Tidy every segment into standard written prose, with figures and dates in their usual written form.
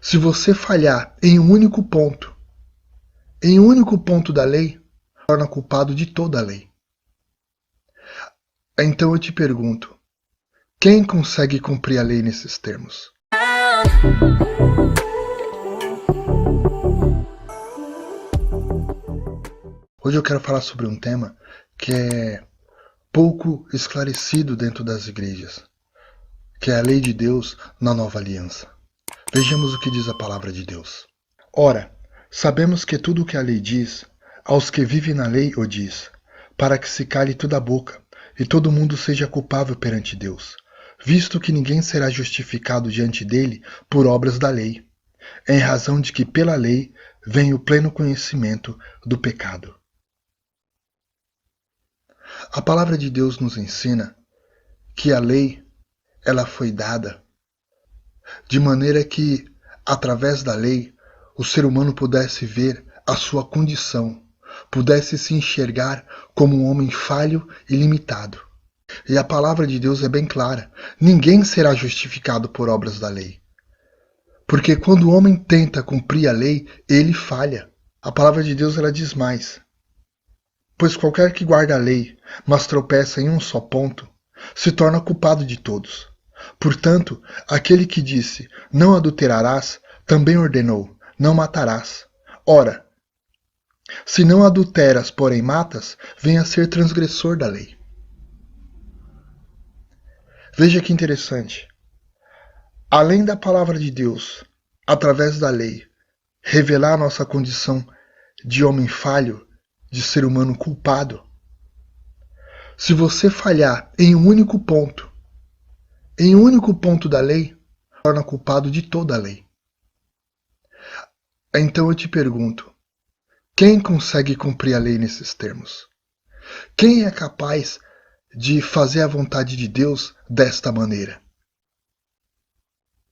Se você falhar em um único ponto da lei, torna culpado de toda a lei. Então eu te pergunto, quem consegue cumprir a lei nesses termos? Hoje eu quero falar sobre um tema que é pouco esclarecido dentro das igrejas, que é a lei de Deus na nova aliança. Vejamos o que diz a palavra de Deus. Ora, sabemos que tudo o que a lei diz, aos que vivem na lei o diz, para que se cale toda a boca, e todo mundo seja culpável perante Deus, visto que ninguém será justificado diante dele por obras da lei, em razão de que pela lei vem o pleno conhecimento do pecado. A palavra de Deus nos ensina que a lei, ela foi dada de maneira que, através da lei, o ser humano pudesse ver a sua condição, pudesse se enxergar como um homem falho e limitado. E a palavra de Deus é bem clara: ninguém será justificado por obras da lei. Porque quando o homem tenta cumprir a lei, ele falha. A palavra de Deus ela diz mais: pois qualquer que guarda a lei, mas tropeça em um só ponto, se torna culpado de todos. Portanto, aquele que disse, não adulterarás, também ordenou, não matarás. Ora, se não adulteras, porém matas, vem a ser transgressor da lei. Veja que interessante. Além da palavra de Deus, através da lei, revelar a nossa condição de homem falho, de ser humano culpado, se você falhar em um único ponto da lei, torna culpado de toda a lei. Então eu te pergunto, quem consegue cumprir a lei nesses termos? Quem é capaz de fazer a vontade de Deus desta maneira?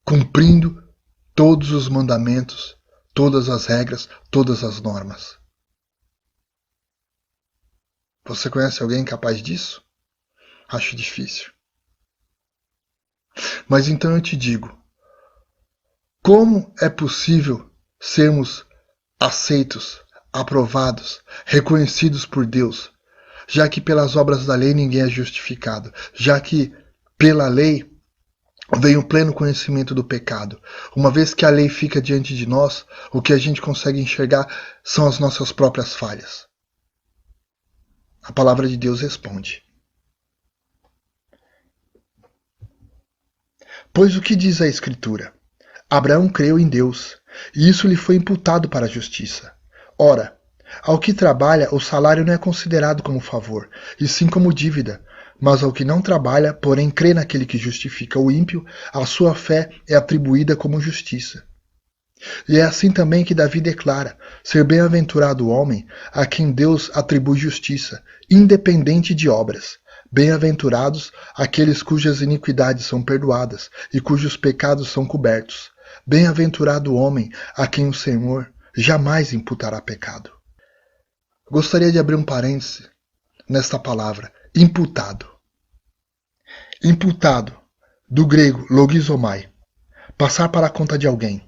Cumprindo todos os mandamentos, todas as regras, todas as normas. Você conhece alguém capaz disso? Acho difícil. Mas então eu te digo, como é possível sermos aceitos, aprovados, reconhecidos por Deus, já que pelas obras da lei ninguém é justificado, já que pela lei vem o pleno conhecimento do pecado. Uma vez que a lei fica diante de nós, o que a gente consegue enxergar são as nossas próprias falhas. A palavra de Deus responde: pois o que diz a Escritura? Abraão creu em Deus, e isso lhe foi imputado para a justiça. Ora, ao que trabalha, o salário não é considerado como favor, e sim como dívida. Mas ao que não trabalha, porém crê naquele que justifica o ímpio, a sua fé é atribuída como justiça. E é assim também que Davi declara ser bem-aventurado o homem a quem Deus atribui justiça, independente de obras. Bem-aventurados aqueles cujas iniquidades são perdoadas e cujos pecados são cobertos. Bem-aventurado o homem a quem o Senhor jamais imputará pecado. Gostaria de abrir um parêntese nesta palavra, imputado. Imputado, do grego logizomai, passar para a conta de alguém.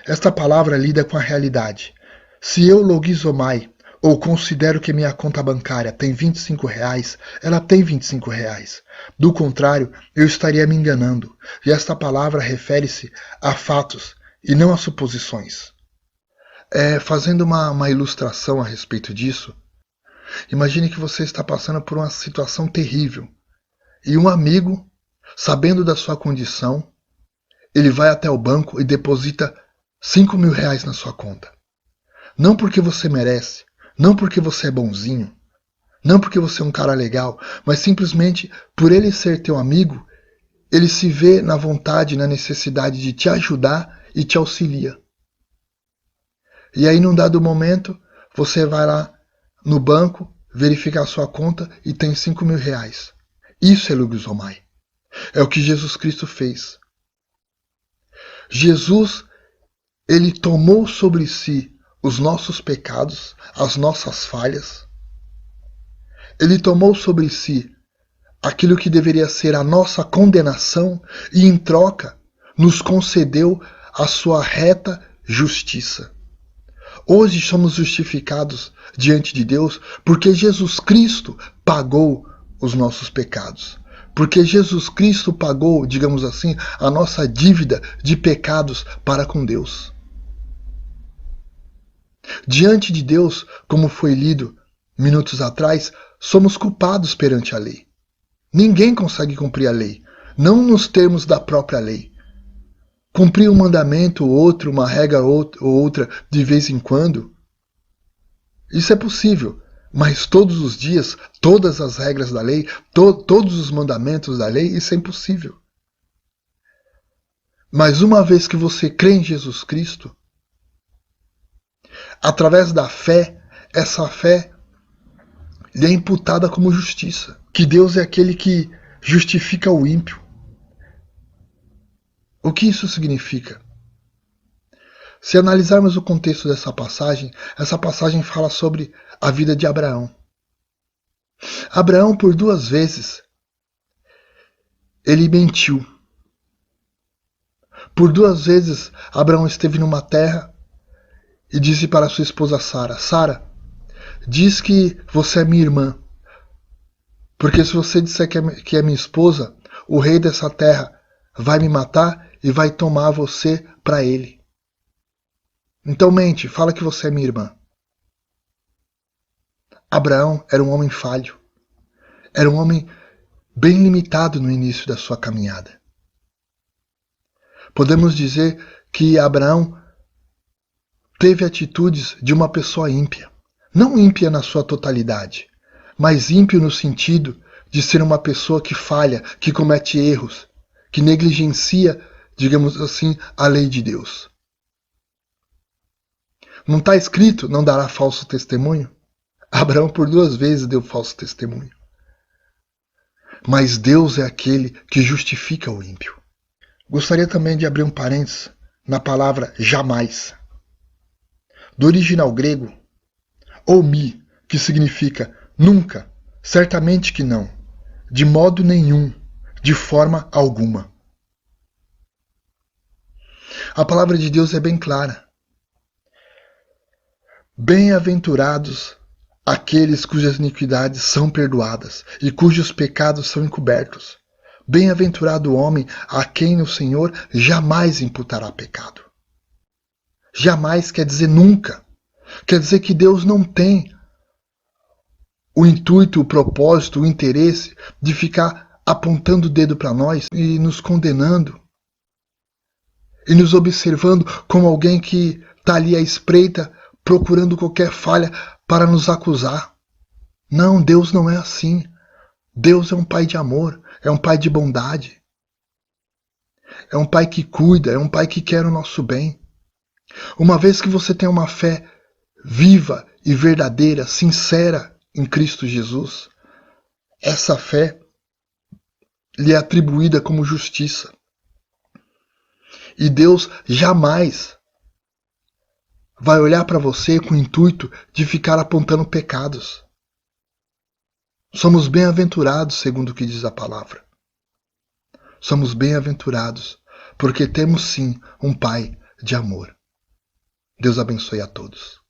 Esta palavra lida com a realidade. Se eu logizomai, ou considero que minha conta bancária tem R$25, ela tem R$25. Do contrário, eu estaria me enganando. E esta palavra refere-se a fatos e não a suposições. Fazendo uma ilustração a respeito disso, imagine que você está passando por uma situação terrível. E um amigo, sabendo da sua condição, ele vai até o banco e deposita R$5.000 na sua conta. Não porque você merece, não porque você é bonzinho, não porque você é um cara legal, mas simplesmente por ele ser teu amigo, ele se vê na vontade, na necessidade de te ajudar e te auxilia. E aí num dado momento, você vai lá no banco, verificar a sua conta e tem R$5.000. Isso é logizomai. É o que Jesus Cristo fez. Jesus, ele tomou sobre si os nossos pecados, as nossas falhas. Ele tomou sobre si aquilo que deveria ser a nossa condenação e, em troca, nos concedeu a sua reta justiça. Hoje somos justificados diante de Deus porque Jesus Cristo pagou os nossos pecados. Porque Jesus Cristo pagou, digamos assim, a nossa dívida de pecados para com Deus. Diante de Deus, como foi lido minutos atrás, somos culpados perante a lei. Ninguém consegue cumprir a lei, não nos termos da própria lei. Cumprir um mandamento ou outro, uma regra ou outra de vez em quando, isso é possível, mas todos os dias, todas as regras da lei, todos os mandamentos da lei, isso é impossível. Mas uma vez que você crê em Jesus Cristo, através da fé, essa fé lhe é imputada como justiça. Que Deus é aquele que justifica o ímpio. O que isso significa? Se analisarmos o contexto dessa passagem, essa passagem fala sobre a vida de Abraão. Abraão, por 2 vezes, ele mentiu. Por 2 vezes, Abraão esteve numa terra e disse para sua esposa Sara: Sara, diz que você é minha irmã, porque se você disser que é minha esposa, o rei dessa terra vai me matar e vai tomar você para ele. Então mente, fala que você é minha irmã. Abraão era um homem falho. Era um homem bem limitado no início da sua caminhada. Podemos dizer que Abraão teve atitudes de uma pessoa ímpia. Não ímpia na sua totalidade, mas ímpio no sentido de ser uma pessoa que falha, que comete erros, que negligencia, digamos assim, a lei de Deus. Não está escrito, não dará falso testemunho? Abraão por 2 vezes deu falso testemunho. Mas Deus é aquele que justifica o ímpio. Gostaria também de abrir um parênteses na palavra jamais. Do original grego, omi, que significa nunca, certamente que não, de modo nenhum, de forma alguma. A palavra de Deus é bem clara. Bem-aventurados aqueles cujas iniquidades são perdoadas e cujos pecados são encobertos. Bem-aventurado o homem a quem o Senhor jamais imputará pecado. Jamais quer dizer nunca. Quer dizer que Deus não tem o intuito, o propósito, o interesse de ficar apontando o dedo para nós e nos condenando e nos observando como alguém que está ali à espreita procurando qualquer falha para nos acusar. Não, Deus não é assim. Deus é um Pai de amor, é um Pai de bondade. É um Pai que cuida, é um Pai que quer o nosso bem. Uma vez que você tem uma fé viva e verdadeira, sincera em Cristo Jesus, essa fé lhe é atribuída como justiça. E Deus jamais vai olhar para você com o intuito de ficar apontando pecados. Somos bem-aventurados, segundo o que diz a palavra. Somos bem-aventurados, porque temos sim um Pai de amor. Deus abençoe a todos.